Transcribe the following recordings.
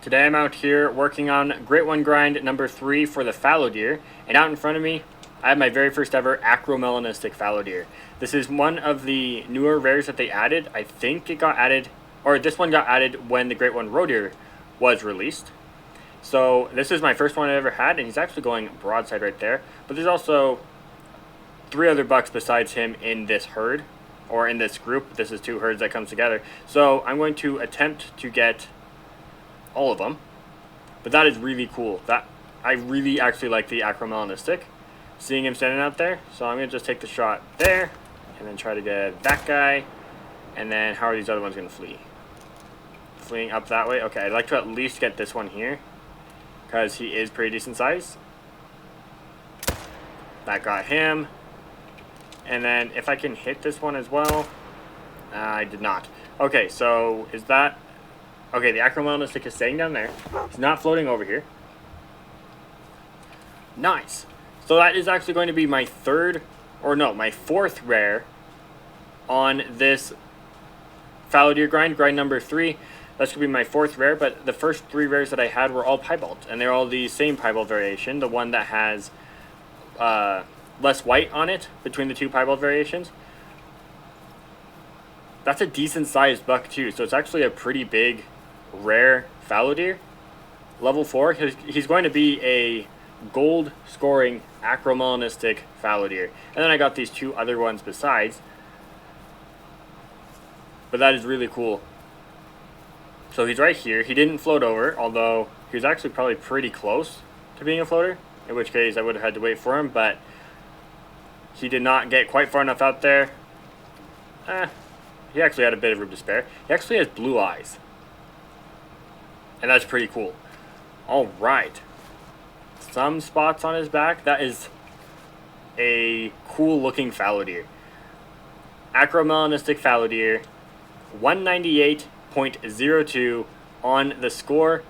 Today I'm out here working on Great One Grind number 3 for the fallow deer, and out in front of me I have my very first ever Acromelanistic fallow deer. This is one of the newer rares that they added. I think it got added, or this one got added when the Great One roe deer was released. So this is my first one I ever had, and he's actually going broadside right there. But there's also 3 other bucks besides him in this herd, or in this group. This is 2 herds that comes together. So I'm going to attempt to get all of them, but that is really cool. That I really actually like the Acromelanistic, seeing him standing out there. So I'm gonna just take the shot there and then try to get that guy, and then how are these other ones gonna flee? Fleeing up that way. Okay, I'd like to at least get this one here because he is pretty decent size. That got him, and then if I can hit this one as well. I did not. Okay, so is that okay? The Acromelanistic is staying down there. He's not floating over here. Nice. So that is actually going to be my my 4th rare on this fallow deer grind number 3. That's going to be my 4th rare, but the first 3 rares that I had were all piebald, and they're all the same piebald variation. The one that has less white on it between the 2 piebald variations. That's a decent sized buck too, so it's actually a pretty big rare fallow deer. Level 4, he's going to be a gold scoring Acromelanistic fallow deer. And then I got these 2 other ones besides. But that is really cool. So he's right here. He didn't float over, although he was actually probably pretty close to being a floater, in which case I would have had to wait for him, but he did not get quite far enough out there. He actually had a bit of room to spare. He actually has blue eyes, and that's pretty cool. Alright. Some spots on his back. That is a cool looking fallow deer. Acromelanistic fallow deer. 198.02 on the score.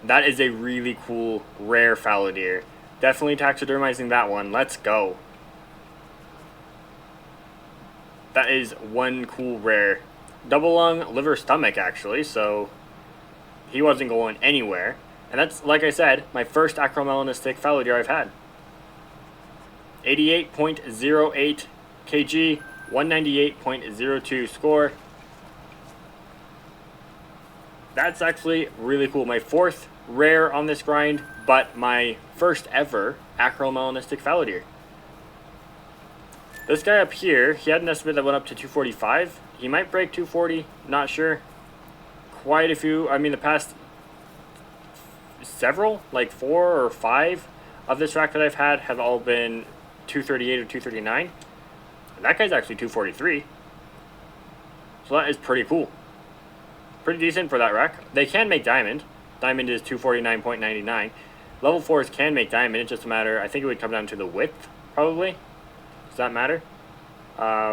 That is a really cool rare fallow deer. Definitely taxidermizing that one. Let's go. That is one cool rare. Double lung, liver, stomach actually, so he wasn't going anywhere. And that's, like I said, my first Acromelanistic fallow deer I've had. 88.08 kg, 198.02 score. That's actually really cool. My 4th rare on this grind, but my first ever Acromelanistic fallow deer. This guy up here, he had an estimate that went up to 245. He might break 240, not sure. Quite a few, I mean the past several, like 4 or 5 of this rack that I've had have all been 238 or 239. And that guy's actually 243. So that is pretty cool. Pretty decent for that rack. They can make diamond. Diamond is 249.99. Level 4s can make diamond. It's just a matter, I think it would come down to the width, probably. Does that matter?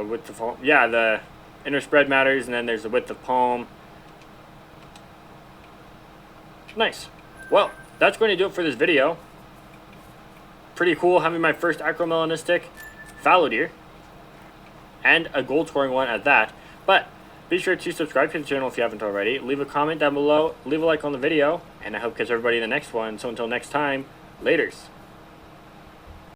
Width of palm. Yeah, the inner spread matters, and then there's the width of palm. Nice. Well, that's going to do it for this video. Pretty cool having my first Acromelanistic fallow deer. And a gold scoring one at that. But be sure to subscribe to the channel if you haven't already. Leave a comment down below. Leave a like on the video. And I hope to catch everybody in the next one. So until next time, laters.